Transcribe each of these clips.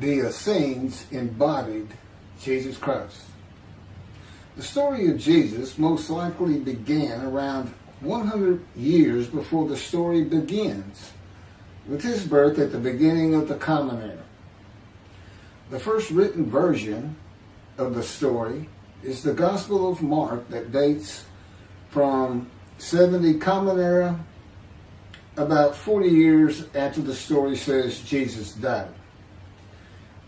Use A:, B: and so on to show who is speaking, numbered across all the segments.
A: The Essenes embodied Jesus Christ. The story of Jesus most likely began around 100 years before the story begins, with his birth at the beginning of the Common Era. The first written version of the story is the Gospel of Mark that dates from 70 Common Era, about 40 years after the story says Jesus died.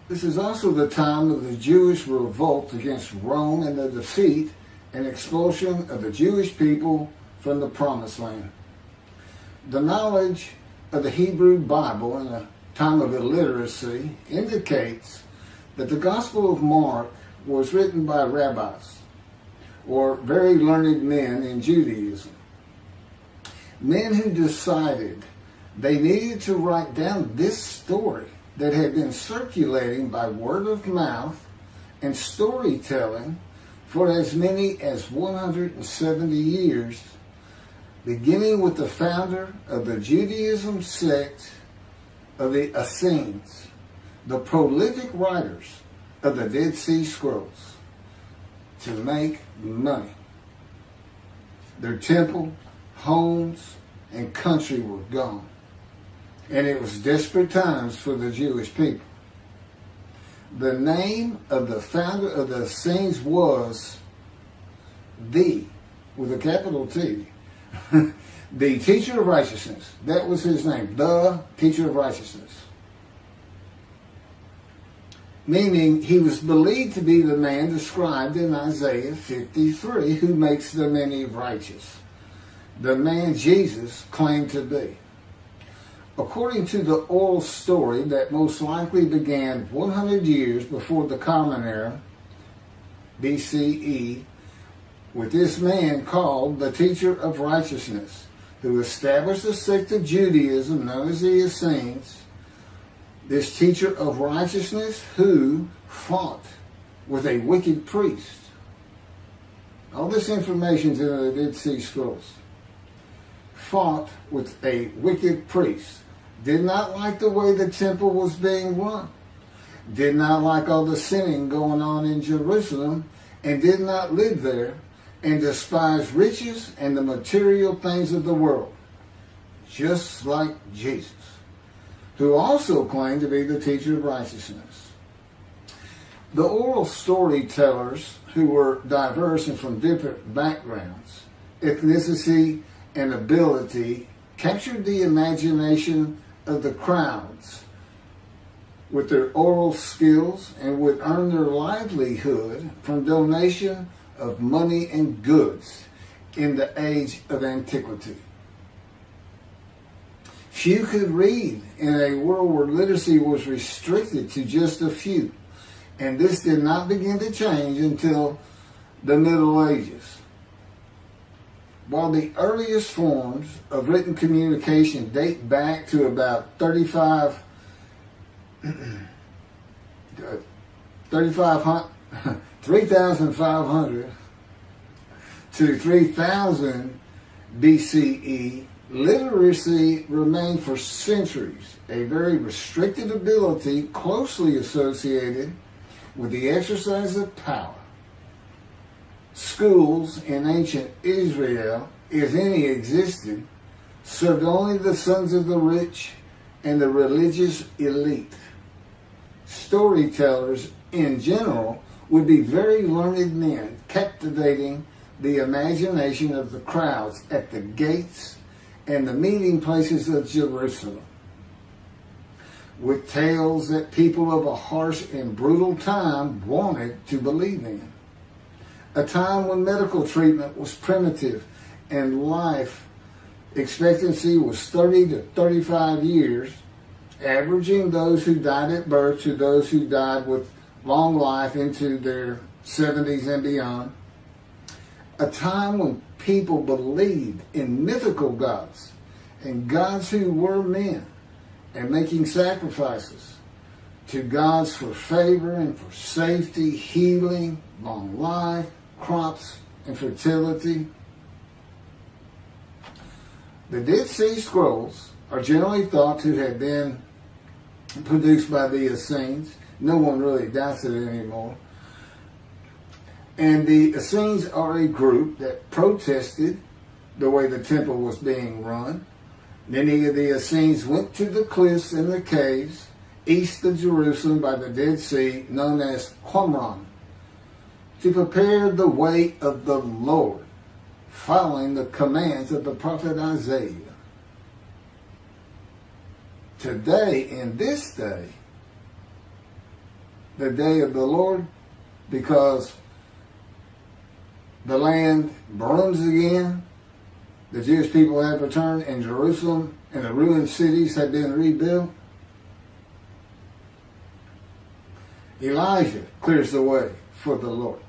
A: This is also the time of the Jewish revolt against Rome and the defeat and expulsion of the Jewish people from the Promised Land. The knowledge of the Hebrew Bible in a time of illiteracy indicates that the Gospel of Mark was written by Rabbis, or very learned men in Judaism. Men who decided they needed to write down this story that had been circulating by word of mouth and storytelling for as many as 170 years, beginning with the founder of the Judaism sect of the Essenes, the prolific writers of the Dead Sea Scrolls, to make money. Their temple, homes, and country were gone. And it was desperate times for the Jewish people. The name of the founder of the Essenes was with a capital T, the Teacher of Righteousness. That was his name, the Teacher of Righteousness. Meaning he was believed to be the man described in Isaiah 53 who makes the many righteous. The man Jesus claimed to be. According to the oral story that most likely began 100 years before the Common Era, BCE, with this man called the Teacher of Righteousness, who established a sect of Judaism known as the Essenes, this Teacher of Righteousness who fought with a wicked priest. All this information is in the Dead Sea Scrolls. Fought with a wicked priest. Did not like the way the temple was being run. Did not like all the sinning going on in Jerusalem, and did not live there, and despised riches and the material things of the world, just like Jesus, who also claimed to be the Teacher of Righteousness. The oral storytellers, who were diverse and from different backgrounds, ethnicity, and ability, captured the imagination of the crowds with their oral skills and would earn their livelihood from donation of money and goods in the age of antiquity. Few could read in a world where literacy was restricted to just a few, and this did not begin to change until the Middle Ages. While the earliest forms of written communication date back to about 3,500 to 3000 BCE, literacy remained for centuries a very restricted ability closely associated with the exercise of power. Schools in ancient Israel, if any existed, served only the sons of the rich and the religious elite. Storytellers in general would be very learned men, captivating the imagination of the crowds at the gates and the meeting places of Jerusalem, with tales that people of a harsh and brutal time wanted to believe in. A time when medical treatment was primitive and life expectancy was 30 to 35 years, averaging those who died at birth to those who died with long life into their 70s and beyond. A time when people believed in mythical gods and gods who were men and making sacrifices to gods for favor and for safety, healing, long life, crops, and fertility. The Dead Sea Scrolls are generally thought to have been produced by the Essenes No one really doubts it anymore. And the Essenes are a group that protested the way the temple was being run. Many of the Essenes went to the cliffs and the caves east of Jerusalem by the Dead Sea, known as Qumran, to prepare the way of the Lord, following the commands of the prophet Isaiah. Today, in this day, the day of the Lord, because the land burns again, the Jewish people have returned, and Jerusalem and the ruined cities have been rebuilt. Elijah clears the way for the Lord.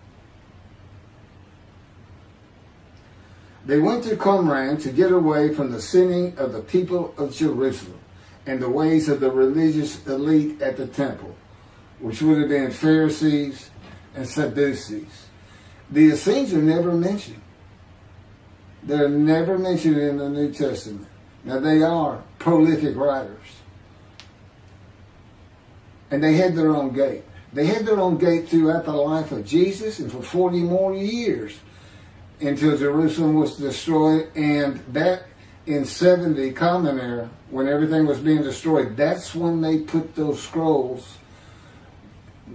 A: They went to Qumran to get away from the sinning of the people of Jerusalem and the ways of the religious elite at the temple, which would have been Pharisees and Sadducees. The Essenes are never mentioned. They're never mentioned in the New Testament. Now, they are prolific writers. And they had their own gate. They had their own gate throughout the life of Jesus and for 40 more years until Jerusalem was destroyed. And that in 70 Common Era, when everything was being destroyed, that's when they put those scrolls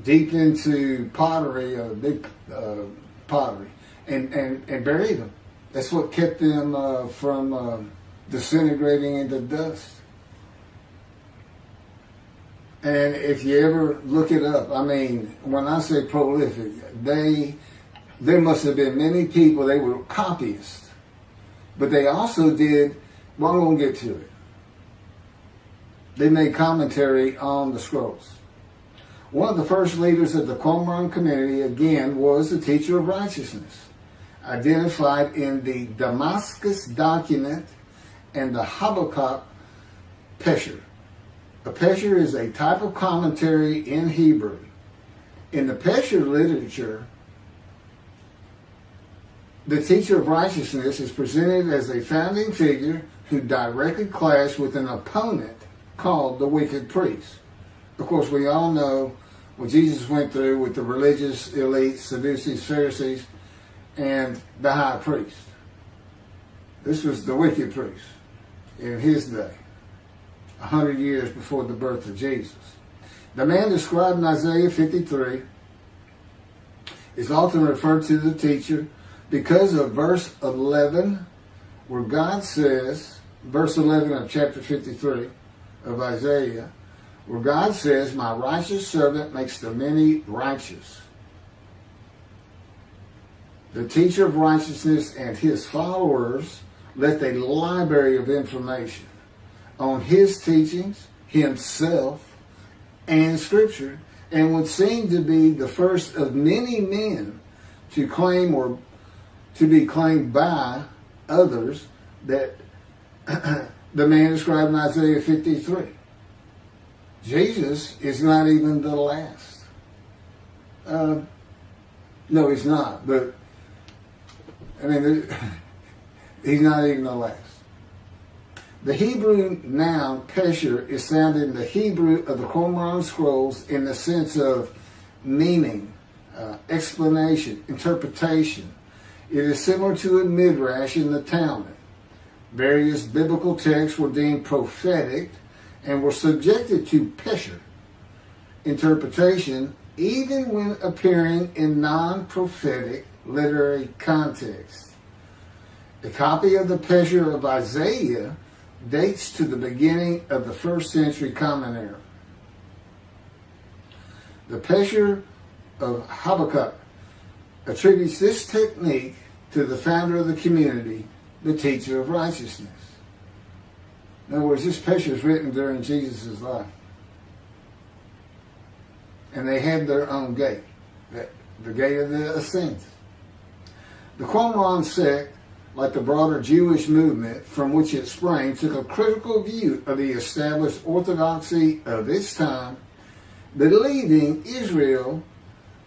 A: deep into pottery, big pottery, and buried them. That's what kept them from disintegrating into dust. And if you ever look it up, I mean, when I say prolific, there must have been many people, they were copyists. But they also did, well, I'm going to get to it. They made commentary on the scrolls. One of the first leaders of the Qumran community, again, was the teacher of righteousness, identified in the Damascus document and the Habakkuk Pesher. A Pesher is a type of commentary in Hebrew. In the Pesher literature, the teacher of righteousness is presented as a founding figure who directly clashed with an opponent called the wicked priest. Of course, we all know what Jesus went through with the religious elite, Sadducees, Pharisees, and the high priest. This was the wicked priest in his day, 100 years before the birth of Jesus. The man described in Isaiah 53 is often referred to the teacher because of verse 11, where God says, verse 11 of chapter 53 of Isaiah, where God says, "My righteous servant makes the many righteous." The teacher of righteousness and his followers left a library of information on his teachings, himself, and Scripture, and would seem to be the first of many men to claim or to be claimed by others that the man described in Isaiah 53. Jesus is not even the last. No, he's not, but I mean, he's not even the last. The Hebrew noun pesher is found in the Hebrew of the Qumran scrolls in the sense of meaning, explanation, interpretation. It is similar to a midrash in the Talmud. Various biblical texts were deemed prophetic and were subjected to pesher interpretation even when appearing in non-prophetic literary context. A copy of the pesher of Isaiah dates to the beginning of the 1st century Common Era. The pesher of Habakkuk attributes this technique to the founder of the community, the teacher of righteousness. In other words, this pesher is written during Jesus' life. And they had their own gate, the gate of the Essenes. The Qumran sect, like the broader Jewish movement from which it sprang, took a critical view of the established orthodoxy of its time, believing Israel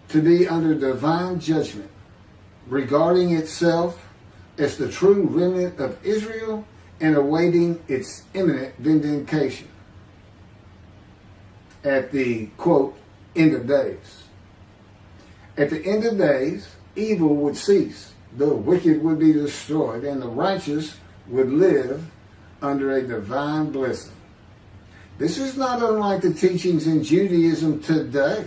A: to be under divine judgment, regarding itself as the true remnant of Israel and awaiting its imminent vindication. At the, quote, end of days. At the end of days, evil would cease, the wicked would be destroyed, and the righteous would live under a divine blessing. This is not unlike the teachings in Judaism today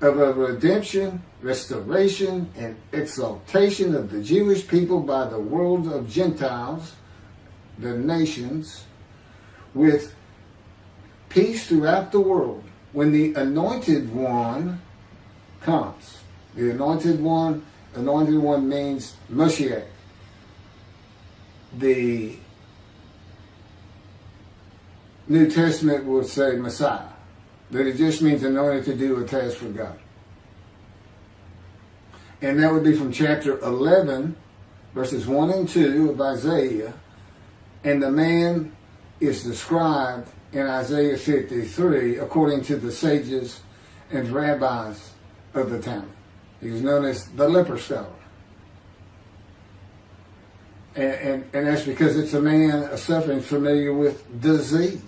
A: of a redemption, restoration, and exaltation of the Jewish people by the world of Gentiles, the nations, with peace throughout the world when the Anointed One comes. The Anointed One means Mashiach. The New Testament would say Messiah. That it just means anointed to do a task for God. And that would be from chapter 11, verses 1 and 2 of Isaiah. And the man is described in Isaiah 53 according to the sages and rabbis of the time. He was known as the leper scholar. And that's because it's a man suffering familiar with disease,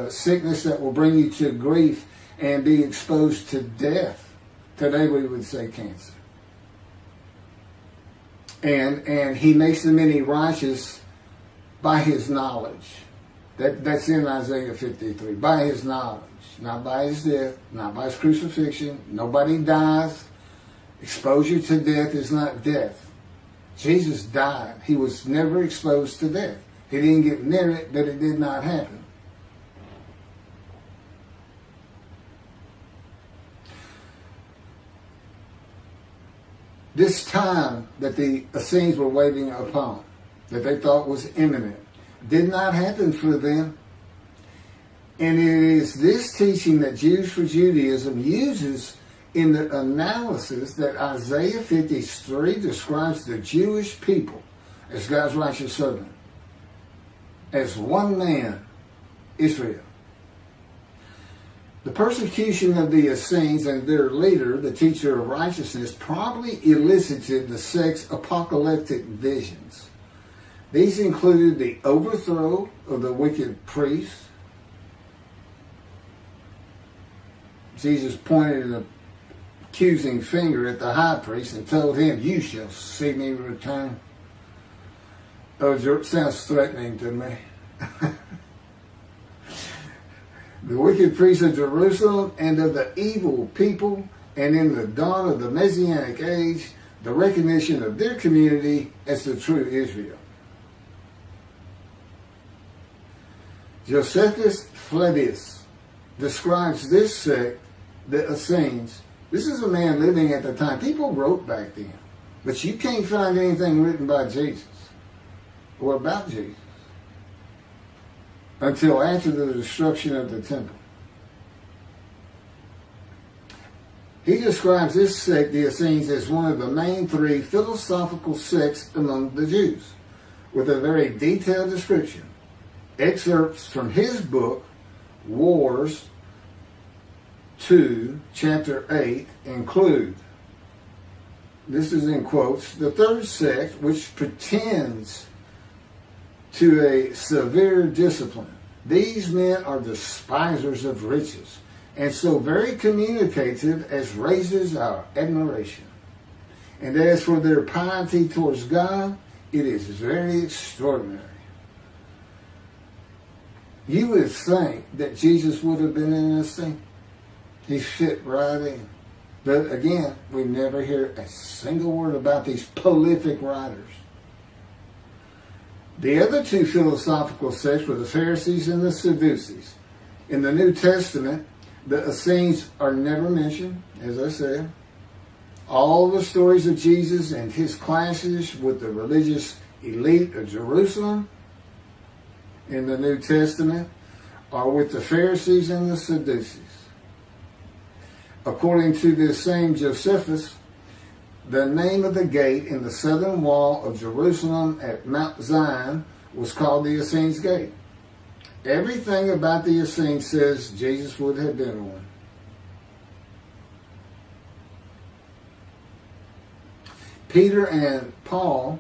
A: sickness that will bring you to grief and be exposed to death. Today we would say cancer. And he makes the many righteous by his knowledge. That's in Isaiah 53. By his knowledge, not by his death, not by his crucifixion. Nobody dies. Exposure to death is not death. Jesus died. He was never exposed to death. He didn't get near it, but it did not happen. This time that the Essenes were waiting upon, that they thought was imminent, did not happen for them. And it is this teaching that Jews for Judaism uses in the analysis that Isaiah 53 describes the Jewish people as God's righteous servant, as one man, Israel. The persecution of the Essenes and their leader, the teacher of righteousness, probably elicited the sect's apocalyptic visions. These included the overthrow of the wicked priests. Jesus pointed an accusing finger at the high priest and told him, "You shall see me return." Oh, it sounds threatening to me. The wicked priests of Jerusalem and of the evil people, and in the dawn of the Messianic age, the recognition of their community as the true Israel. Josephus Flavius describes this sect, the Essenes. This is a man living at the time. People wrote back then, but you can't find anything written by Jesus or about Jesus until after the destruction of the temple. He describes this sect, the Essenes, as one of the main three philosophical sects among the Jews, with a very detailed description. Excerpts from his book, Wars 2, chapter 8, include, this is in quotes, the third sect, which pretends to a severe discipline. These men are despisers of riches, and so very communicative as raises our admiration. And as for their piety towards God, it is very extraordinary. You would think that Jesus would have been in this thing. He fit right in. But again, we never hear a single word about these prolific writers. The other two philosophical sects were the Pharisees and the Sadducees. In the New Testament, the Essenes are never mentioned, as I said. All the stories of Jesus and his clashes with the religious elite of Jerusalem in the New Testament are with the Pharisees and the Sadducees. According to this same Josephus, the name of the gate in the southern wall of Jerusalem at Mount Zion was called the Essenes Gate. Everything about the Essenes says Jesus would have been one. Peter and Paul,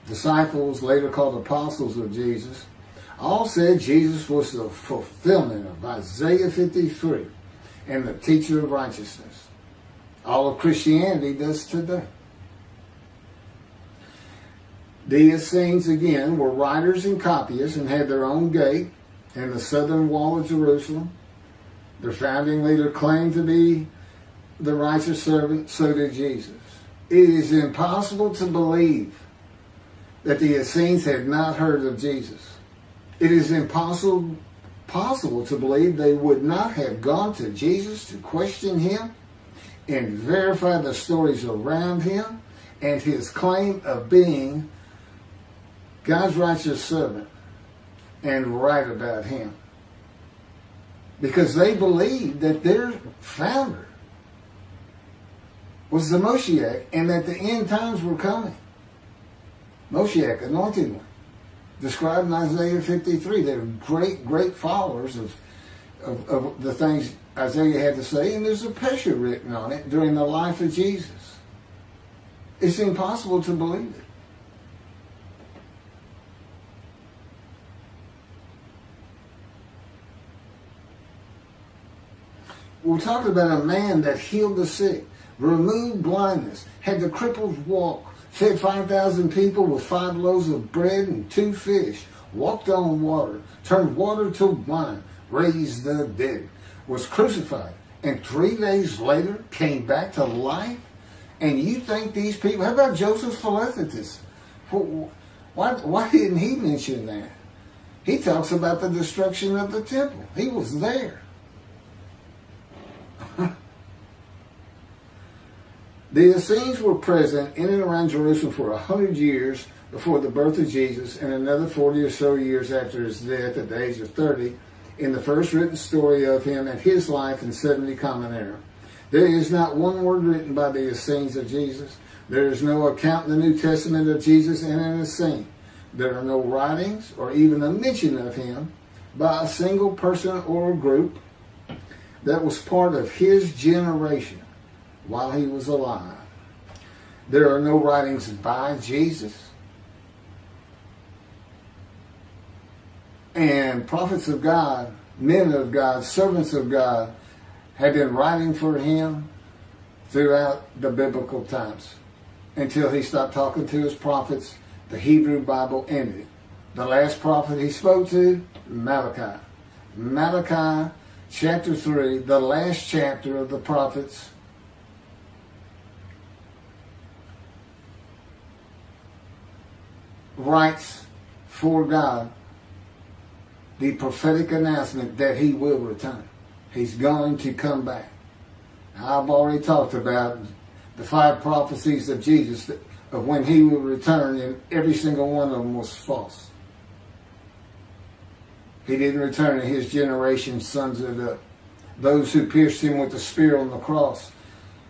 A: disciples later called apostles of Jesus, all said Jesus was the fulfillment of Isaiah 53. and the teacher of righteousness. All of Christianity does today. The Essenes, again, were writers and copyists and had their own gate in the southern wall of Jerusalem. Their founding leader claimed to be the righteous servant, so did Jesus. It is impossible to believe that the Essenes had not heard of Jesus. It is impossible to believe they would not have gone to Jesus to question him and verify the stories around him and his claim of being God's righteous servant and right about him. Because they believed that their founder was the Moshiach and that the end times were coming. Moshiach, anointed one, described in Isaiah 53. They were great followers of the things Isaiah had to say, and there's a picture written on it during the life of Jesus. It's impossible to believe it. We're talking about a man that healed the sick, removed blindness, had the cripples walk, fed 5,000 people with 5 loaves of bread and 2 fish, walked on water, turned water to wine, raised the dead, was crucified, and 3 days later came back to life? And you think these people, how about Joseph Philadelphus? Why didn't he mention that? He talks about the destruction of the temple. He was there. The Essenes were present in and around Jerusalem for 100 years before the birth of Jesus and another 40 or so years after his death at the age of 30 in the first written story of him and his life in 70 Common Era. There is not one word written by the Essenes of Jesus. There is no account in the New Testament of Jesus and an Essene. There are no writings or even a mention of him by a single person or group that was part of his generation while he was alive. There are no writings by Jesus. And prophets of God, men of God, servants of God had been writing for him throughout the biblical times until he stopped talking to his prophets. The Hebrew Bible ended. The last prophet he spoke to, Malachi. Malachi chapter 3, the last chapter of the prophets, writes for God the prophetic announcement that he will return. He's going to come back. I've already talked about the 5 prophecies of Jesus of when he will return, and every single one of them was false. He didn't return, and his generation sums it up. Those who pierced him with the spear on the cross,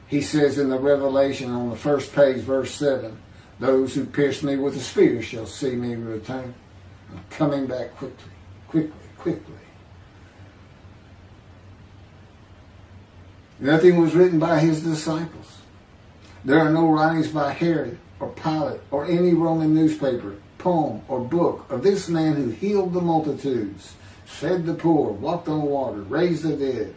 A: he says in the Revelation on the first page, verse 7, those who pierced me with a spear shall see me return. I'm coming back quickly. Nothing was written by his disciples. There are no writings by Herod or Pilate or any Roman newspaper, poem, or book of this man who healed the multitudes, fed the poor, walked on water, raised the dead,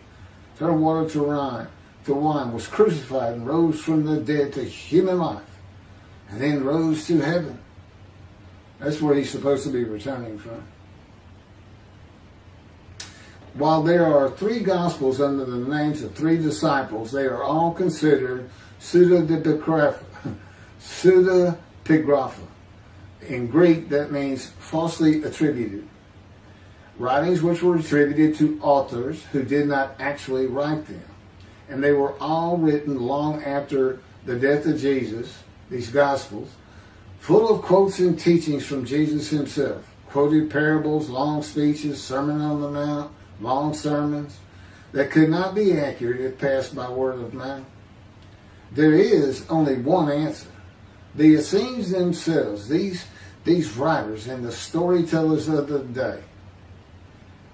A: turned water to wine, was crucified and rose from the dead to human life, and then rose to heaven. That's where he's supposed to be returning from. While there are 3 Gospels under the names of 3 disciples, they are all considered pseudepigrapha. In Greek, that means falsely attributed. Writings which were attributed to authors who did not actually write them. And they were all written long after the death of Jesus, these Gospels, full of quotes and teachings from Jesus himself. Quoted parables, long speeches, Sermon on the Mount, long sermons that could not be accurate if passed by word of mouth. There is only one answer. The Essenes themselves, these writers and the storytellers of the day,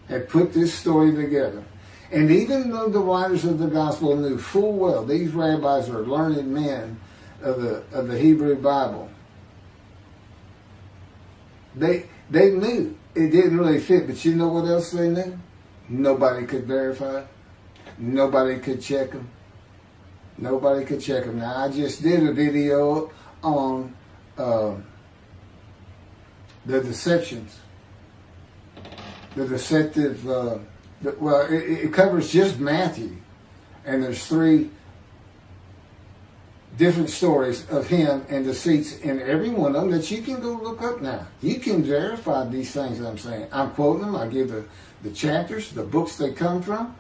A: had put this story together. And even though the writers of the gospel knew full well these rabbis are learned men of the Hebrew Bible, they knew it didn't really fit. But you know what else they knew? Nobody could verify it. Nobody could check them. Nobody could check them. Now, I just did a video on the deceptions. The deceptive, it covers just Matthew. And there's 3 different stories of him and deceits in every one of them that you can go look up now. You can verify these things that I'm saying. I'm quoting them. I give the chapters, the books they come from.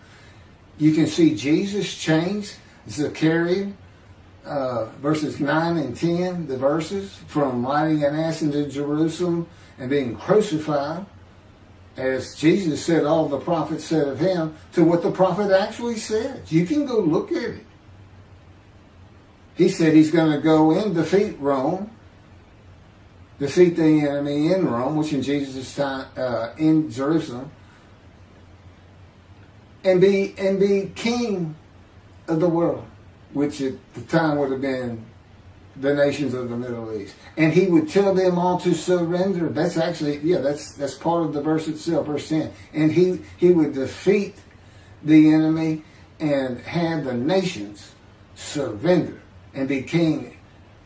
A: You can see Jesus change Zechariah, verses 9 and 10, the verses, from riding an ass into Jerusalem and being crucified, as Jesus said all the prophets said of him, to what the prophet actually said. You can go look at it. He said he's going to go and defeat Rome, defeat the enemy in Rome, which in Jesus' time, in Jerusalem, and be king of the world, which at the time would have been the nations of the Middle East. And he would tell them all to surrender. That's actually, that's part of the verse itself, verse 10. And he would defeat the enemy and have the nations surrender and be king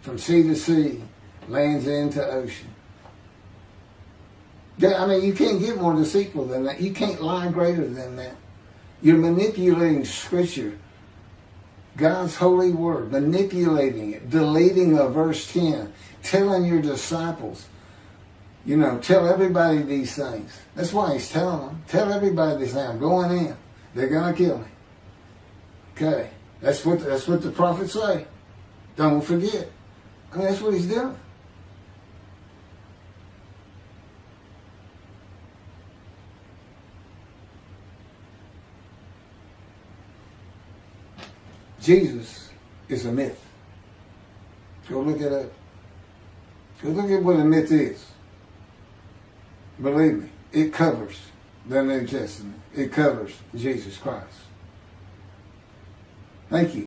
A: from sea to sea, lands into ocean. I mean, you can't get more deceitful than that. You can't lie greater than that. You're manipulating Scripture, God's holy word, manipulating it, deleting a verse 10, telling your disciples, tell everybody these things. That's why he's telling them. Tell everybody these things. I'm going in. They're going to kill me. Okay. That's what the prophets say. Don't forget. I mean, that's what he's doing. Jesus is a myth. Go look it up. Go look at what a myth is. Believe me, it covers the New Testament. It covers Jesus Christ. Thank you.